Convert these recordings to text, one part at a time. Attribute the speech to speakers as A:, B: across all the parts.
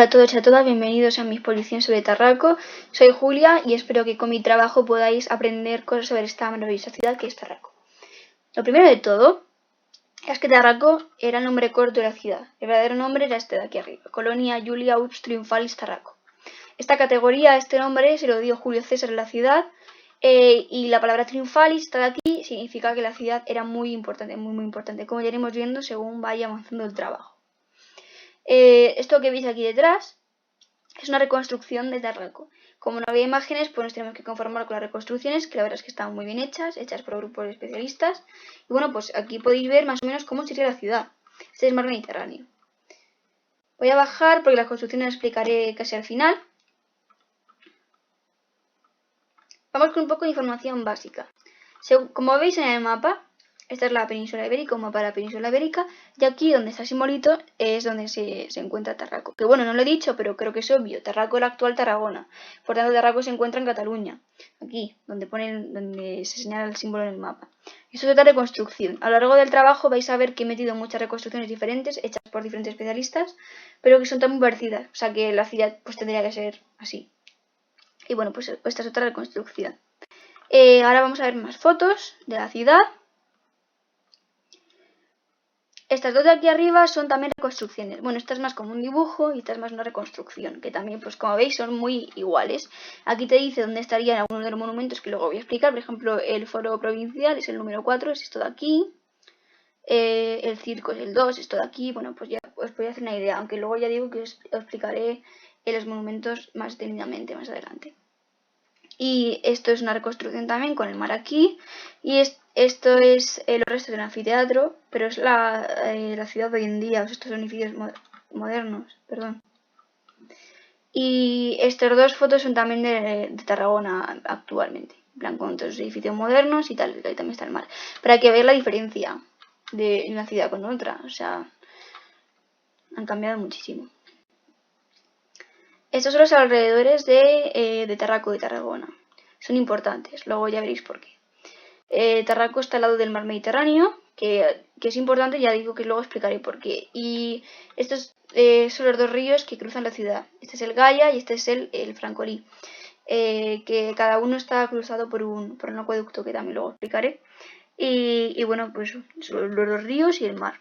A: Hola a todos y a todas, bienvenidos a mi exposición sobre Tarraco. Soy Julia y espero que con mi trabajo podáis aprender cosas sobre esta maravillosa ciudad que es Tarraco. Lo primero de todo es que Tarraco era el nombre corto de la ciudad. El verdadero nombre era este de aquí arriba, Colonia Julia Urbs Triumphalis Tarraco. Esta categoría, este nombre, se lo dio Julio César en la ciudad y la palabra Triumphalis está aquí, significa que la ciudad era muy importante, muy importante, como ya iremos viendo según vaya avanzando el trabajo. Esto que veis aquí detrás es una reconstrucción de Tarraco. Como no había imágenes, pues nos tenemos que conformar con las reconstrucciones, que la verdad es que están muy bien hechas por grupos de especialistas. Y bueno, pues aquí podéis ver más o menos cómo sería la ciudad. Este es el mar Mediterráneo. Voy a bajar porque las construcciones las explicaré casi al final. Vamos con un poco de información básica. Como veis en el mapa, esta es la península ibérica, un mapa de la península ibérica, y aquí donde está el simbolito es donde se encuentra Tarraco. Que bueno, no lo he dicho, pero creo que es obvio, Tarraco es la actual Tarragona. Por tanto, Tarraco se encuentra en Cataluña, aquí, donde se señala el símbolo en el mapa. Esto es otra reconstrucción. A lo largo del trabajo vais a ver que he metido muchas reconstrucciones diferentes, hechas por diferentes especialistas, pero que son tan muy parecidas, o sea que la ciudad pues tendría que ser así. Y bueno, pues esta es otra reconstrucción. Ahora vamos a ver más fotos de la ciudad. Estas dos de aquí arriba son también reconstrucciones. Bueno, esta es más como un dibujo y esta es más una reconstrucción, que también, pues como veis, son muy iguales. Aquí te dice dónde estarían algunos de los monumentos que luego voy a explicar. Por ejemplo, el foro provincial es el número 4, es esto de aquí. El circo es el 2, esto de aquí. Bueno, pues ya os podéis hacer una idea, aunque luego ya digo que os explicaré los monumentos más detenidamente más adelante. Y esto es una reconstrucción también con el mar aquí. Y esto es los restos de un anfiteatro, pero es la ciudad de hoy en día, estos son edificios modernos, perdón. Y estas dos fotos son también de Tarragona actualmente, en plan con otros edificios modernos y tal, ahí también está el mar. Para que veáis la diferencia de una ciudad con otra, o sea, han cambiado muchísimo. Estos son los alrededores de Tarraco de Tarragona. Son importantes, luego ya veréis por qué. Tarraco está al lado del mar Mediterráneo, que es importante, ya digo que luego explicaré por qué. Y estos son los dos ríos que cruzan la ciudad. Este es el Gaya y este es el Francolí, que cada uno está cruzado por un acueducto que también luego explicaré. Y bueno, pues son los dos ríos y el mar.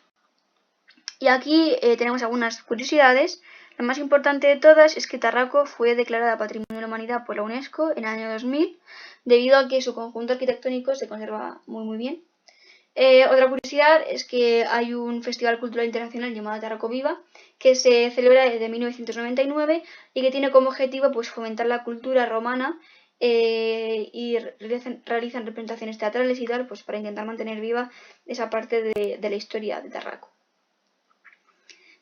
A: Y aquí tenemos algunas curiosidades. La más importante de todas es que Tarraco fue declarada Patrimonio de la Humanidad por la UNESCO en el año 2000, debido a que su conjunto arquitectónico se conserva muy bien. Otra curiosidad es que hay un festival cultural internacional llamado Tarraco Viva, que se celebra desde 1999 y que tiene como objetivo pues fomentar la cultura romana y realizan representaciones teatrales y tal, pues para intentar mantener viva esa parte de la historia de Tarraco.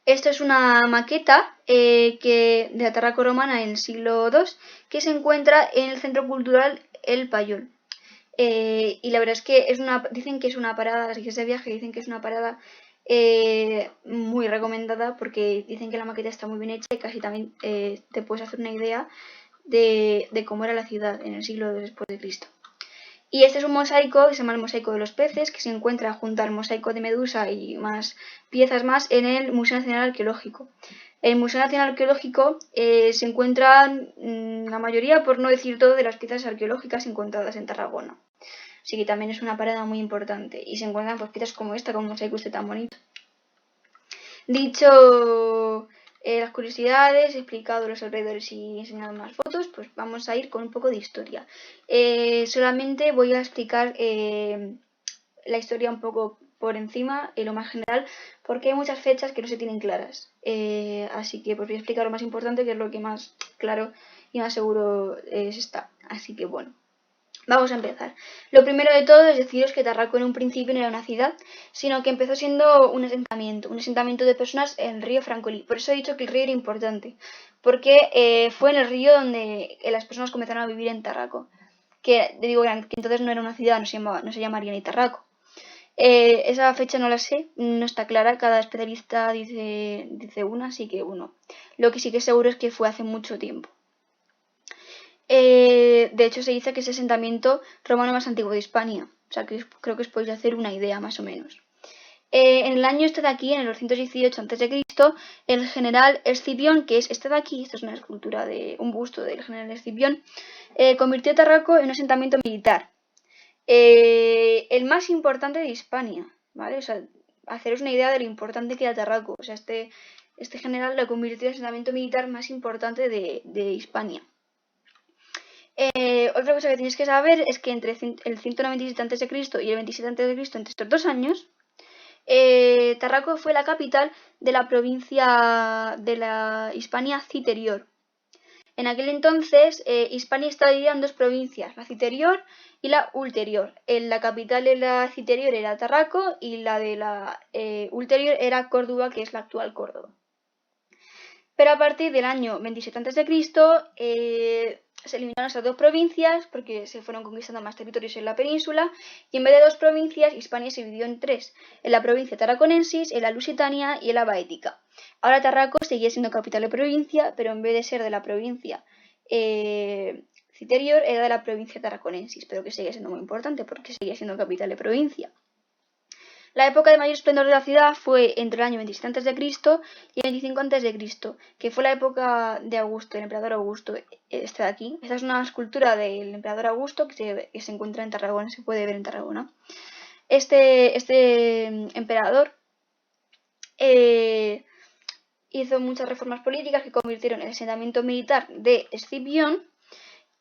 A: Esto es una maqueta de la Tarraco romana en el siglo II que se encuentra en el Centro Cultural El Payol. Y la verdad es que dicen que es una parada, las guías de viaje dicen que es una parada muy recomendada porque dicen que la maqueta está muy bien hecha y casi también te puedes hacer una idea de cómo era la ciudad en el siglo después de Cristo. Y este es un mosaico que se llama el mosaico de los peces, que se encuentra junto al mosaico de Medusa y más piezas más en el Museo Nacional Arqueológico. En el Museo Nacional Arqueológico se encuentran la mayoría, por no decir todo, de las piezas arqueológicas encontradas en Tarragona. Así que también es una parada muy importante. Y se encuentran pues, piezas como esta, con un mosaico este tan bonito. Dicho las curiosidades, he explicado los alrededores y enseñado más fotos, pues vamos a ir con un poco de historia. Solamente voy a explicar la historia un poco por encima, lo más general, porque hay muchas fechas que no se tienen claras. Así que pues voy a explicar lo más importante, que es lo que más claro y más seguro está. Así que bueno. Vamos a empezar. Lo primero de todo es deciros que Tarraco en un principio no era una ciudad, sino que empezó siendo un asentamiento de personas en el río Francolí. Por eso he dicho que el río era importante, porque fue en el río donde las personas comenzaron a vivir en Tarraco. Que digo que entonces no era una ciudad, no se llamaría ni Tarraco. Esa fecha no la sé, no está clara, cada especialista dice una, así que bueno. Lo que sí que es seguro es que fue hace mucho tiempo. De hecho, se dice que es el asentamiento romano más antiguo de Hispania. O sea, que creo que os podéis hacer una idea más o menos. En el año este de aquí, en el 218 a.C., el general Escipión, que es este de aquí, esto es una escultura de un busto del general Escipión, convirtió Tarraco en un asentamiento militar, el más importante de Hispania, ¿vale? O sea, haceros una idea de lo importante que era Tarraco. O sea, este general lo convirtió en el asentamiento militar más importante de Hispania. Otra cosa que tenéis que saber es que entre el 197 a.C. y el 27 a.C., entre estos 2 años, Tarraco fue la capital de la provincia de la Hispania Citerior. En aquel entonces, Hispania estaba dividida en 2 provincias, la Citerior y la Ulterior. La capital de la Citerior era Tarraco y la de la Ulterior era Córdoba, que es la actual Córdoba. Pero a partir del año 27 a.C., se eliminaron esas 2 provincias porque se fueron conquistando más territorios en la península, y en vez de 2 provincias, Hispania se dividió en 3, en la provincia Tarraconensis, en la Lusitania y en la Baética. Ahora Tarraco seguía siendo capital de provincia, pero en vez de ser de la provincia Citerior, era de la provincia Tarraconensis, pero que sigue siendo muy importante porque seguía siendo capital de provincia. La época de mayor esplendor de la ciudad fue entre el año 27 a.C. y el 25 a.C., que fue la época de Augusto, el emperador Augusto, este de aquí. Esta es una escultura del emperador Augusto que se encuentra en Tarragona, se puede ver en Tarragona. Este emperador hizo muchas reformas políticas que convirtieron el asentamiento militar de Escipión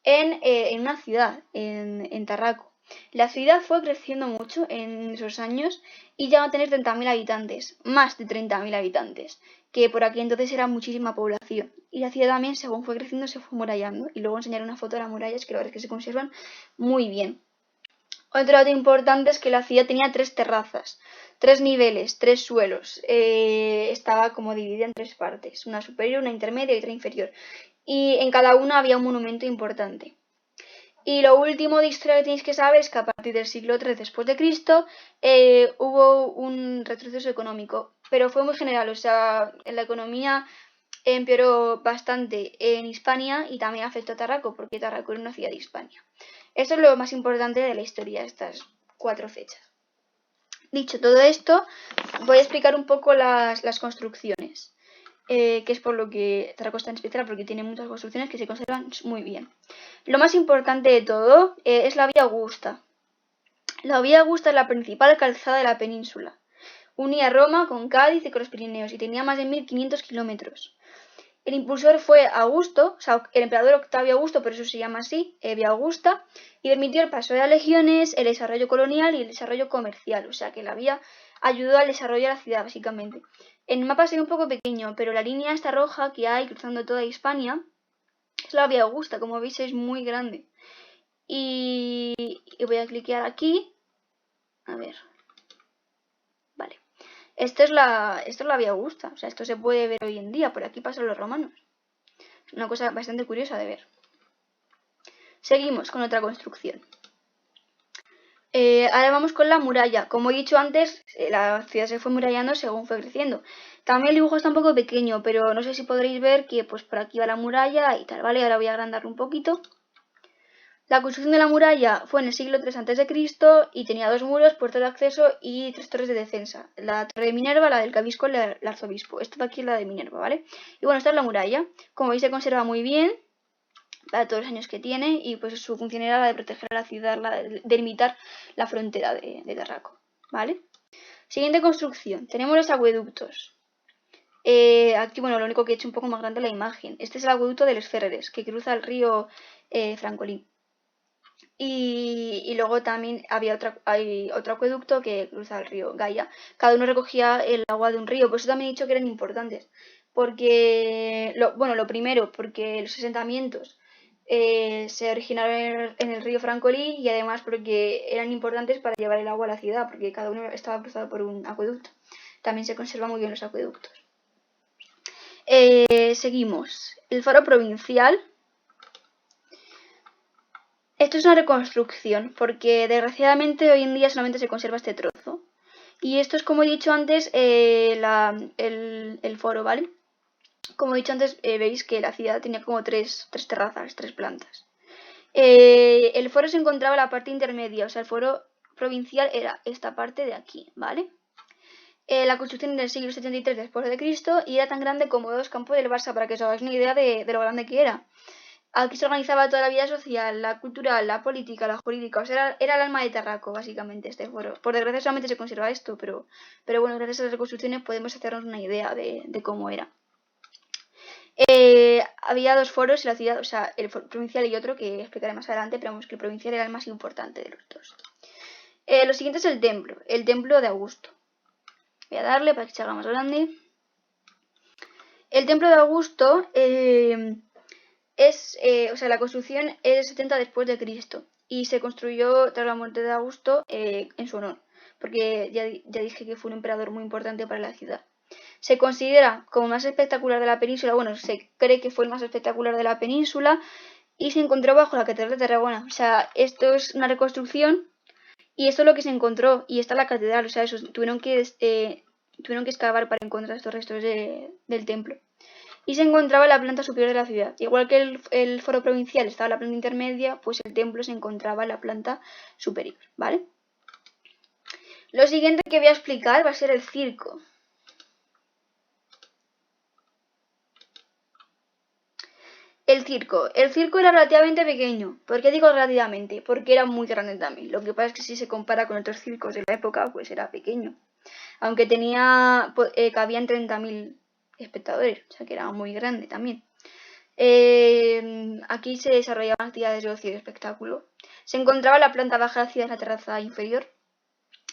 A: en una ciudad, en Tarraco. La ciudad fue creciendo mucho en esos años y llegó a tener 30.000 habitantes, más de 30.000 habitantes, que por aquí entonces era muchísima población. Y la ciudad también, según fue creciendo, se fue murallando. Y luego enseñaré una foto de las murallas que la verdad es que se conservan muy bien. Otro dato importante es que la ciudad tenía 3 terrazas, 3 niveles, 3 suelos. Estaba como dividida en 3 partes, una superior, una intermedia y otra inferior. Y en cada una había un monumento importante. Y lo último de historia que tenéis que saber es que a partir del siglo III después de Cristo hubo un retroceso económico, pero fue muy general. O sea, la economía empeoró bastante en Hispania y también afectó a Tarraco, porque Tarraco era una ciudad de Hispania. Esto es lo más importante de la historia, estas 4 fechas. Dicho todo esto, voy a explicar un poco las construcciones, que es por lo que Tarraco es tan especial, porque tiene muchas construcciones que se conservan muy bien. Lo más importante de todo es la Vía Augusta. La Vía Augusta es la principal calzada de la península. Unía Roma con Cádiz y con los Pirineos y tenía más de 1.500 kilómetros. El impulsor fue Augusto, o sea, el emperador Octavio Augusto, por eso se llama así, Vía Augusta, y permitió el paso de las legiones, el desarrollo colonial y el desarrollo comercial. O sea que la vía ayudó al desarrollo de la ciudad, básicamente. En el mapa se ve un poco pequeño, pero la línea esta roja que hay cruzando toda Hispania es la Vía Augusta, como veis es muy grande. Y voy a cliquear aquí. A ver. Vale. Esto es la Vía Augusta. O sea, esto se puede ver hoy en día. Por aquí pasan los romanos. Es una cosa bastante curiosa de ver. Seguimos con otra construcción. Ahora vamos con la muralla. Como he dicho antes, la ciudad se fue murallando según fue creciendo. También el dibujo está un poco pequeño, pero no sé si podréis ver que pues por aquí va la muralla y tal, ¿vale? Ahora voy a agrandarlo un poquito. La construcción de la muralla fue en el siglo III a.C. y tenía 2 muros, puertas de acceso y 3 torres de defensa. La torre de Minerva, la del Cabisco y el arzobispo. Esta de aquí es la de Minerva, ¿vale? Y bueno, esta es la muralla. Como veis se conserva muy bien para todos los años que tiene y pues su función era la de proteger a la ciudad, la de delimitar la frontera de Tarraco, ¿vale? Siguiente construcción. Tenemos los acueductos. Aquí, bueno, lo único que he hecho un poco más grande la imagen. Este es el acueducto de los Ferreres, que cruza el río Francolí. Y luego también hay otro acueducto que cruza el río Gaia. Cada uno recogía el agua de un río. Por eso también he dicho que eran importantes. Porque, lo primero, porque los asentamientos se originaron en el río Francolí y además porque eran importantes para llevar el agua a la ciudad, porque cada uno estaba cruzado por un acueducto. También se conservan muy bien los acueductos. Seguimos. El faro provincial. Esto es una reconstrucción, porque desgraciadamente hoy en día solamente se conserva este trozo. Y esto es, como he dicho antes, el foro, ¿vale? Como he dicho antes, veis que la ciudad tenía como tres terrazas, 3 plantas. El foro se encontraba en la parte intermedia, o sea, el foro provincial era esta parte de aquí, ¿vale? La construcción del siglo 73 después de Cristo y era tan grande como 2 campos del Barça, para que os hagáis una idea de lo grande que era. Aquí se organizaba toda la vida social, la cultural, la política, la jurídica. O sea, era el alma de Tarraco, básicamente, este foro. Por desgracia solamente se conserva esto, pero bueno, gracias a las reconstrucciones podemos hacernos una idea de cómo era. Había 2 foros en la ciudad, o sea, el foro provincial y otro que explicaré más adelante, pero vamos que el provincial era el más importante de los 2. Lo siguiente es el templo de Augusto. Voy a darle para que se haga más grande. El templo de Augusto o sea, la construcción es 70 después de Cristo y se construyó tras la muerte de Augusto en su honor, porque ya dije que fue un emperador muy importante para la ciudad. Se considera como el más espectacular de la península, bueno, se cree que fue el más espectacular de la península y se encontró bajo la catedral de Tarragona. O sea, esto es una reconstrucción y esto es lo que se encontró y está la catedral, o sea, eso, tuvieron que excavar para encontrar estos restos del templo. Y se encontraba en la planta superior de la ciudad. Igual que el foro provincial estaba en la planta intermedia, pues el templo se encontraba en la planta superior, ¿vale? Lo siguiente que voy a explicar va a ser el circo. El circo era relativamente pequeño. ¿Por qué digo relativamente? Porque era muy grande también. Lo que pasa es que si se compara con otros circos de la época, pues era pequeño. Aunque cabían 30.000 espectadores, o sea que era muy grande también. Aquí se desarrollaban actividades de ocio y espectáculo. Se encontraba la planta baja hacia la terraza inferior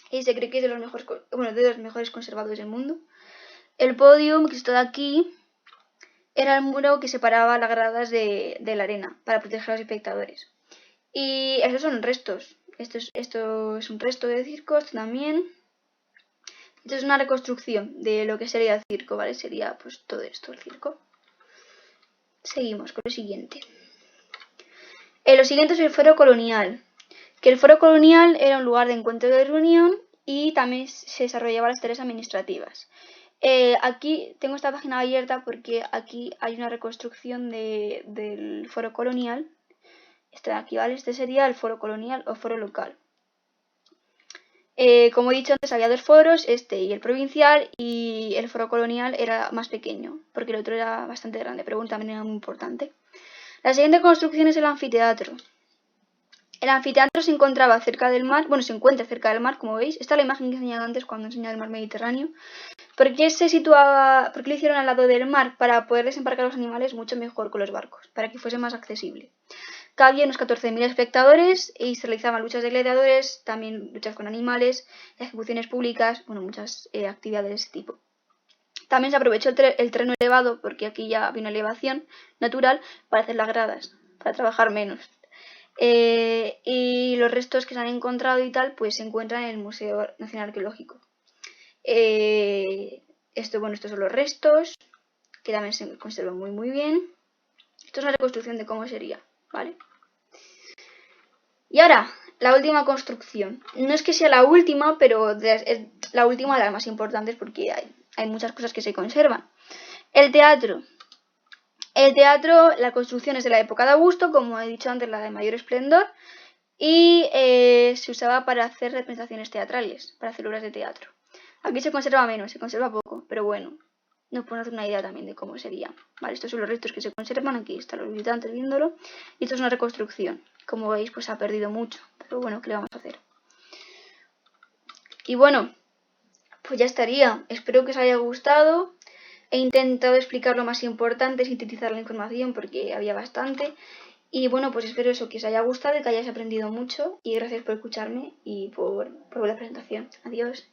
A: y se cree que es de los mejores conservados del mundo. El podium que está aquí era el muro que separaba las gradas de la arena para proteger a los espectadores. Y estos son restos. Esto es un resto de circo, esto también. Esto es una reconstrucción de lo que sería el circo, ¿vale? Sería pues todo esto, el circo. Seguimos con lo siguiente. Lo siguiente es el foro colonial. Que el foro colonial era un lugar de encuentro de reunión y también se desarrollaban las tareas administrativas. Aquí tengo esta página abierta porque aquí hay una reconstrucción del foro colonial. Este de aquí, ¿vale? Este sería el foro colonial o foro local. Como he dicho antes, había 2 foros, este y el provincial, y el foro colonial era más pequeño, porque el otro era bastante grande, pero bueno, también era muy importante. La siguiente construcción es el anfiteatro. El anfiteatro se encontraba cerca del mar, bueno, se encuentra cerca del mar, como veis. Esta es la imagen que he enseñado antes cuando enseñaba el mar Mediterráneo. ¿Por qué lo hicieron al lado del mar? Para poder desembarcar los animales mucho mejor con los barcos, para que fuese más accesible. Cabía unos 14.000 espectadores y se realizaban luchas de gladiadores, también luchas con animales, ejecuciones públicas, bueno, muchas actividades de ese tipo. También se aprovechó el terreno elevado, porque aquí ya había una elevación natural, para hacer las gradas, para trabajar menos. Y los restos que se han encontrado y tal, pues se encuentran en el Museo Nacional Arqueológico. Estos son los restos, que también se conservan muy muy bien. Esto es una reconstrucción de cómo sería, ¿vale? Y ahora, la última construcción. No es que sea la última, pero es la última de las más importantes porque hay muchas cosas que se conservan. El teatro. El teatro, la construcción es de la época de Augusto, como he dicho antes, la de mayor esplendor, y se usaba para hacer representaciones teatrales, para hacer obras de teatro. Aquí se conserva menos, se conserva poco, pero bueno, nos podemos hacer una idea también de cómo sería. Vale, estos son los restos que se conservan, aquí están los visitantes viéndolo, y esto es una reconstrucción. Como veis, pues ha perdido mucho, pero bueno, ¿qué le vamos a hacer? Y bueno, pues ya estaría. Espero que os haya gustado. He intentado explicar lo más importante, sintetizar la información porque había bastante. Y bueno, pues espero eso, que os haya gustado y que hayáis aprendido mucho. Y gracias por escucharme y por la presentación. Adiós.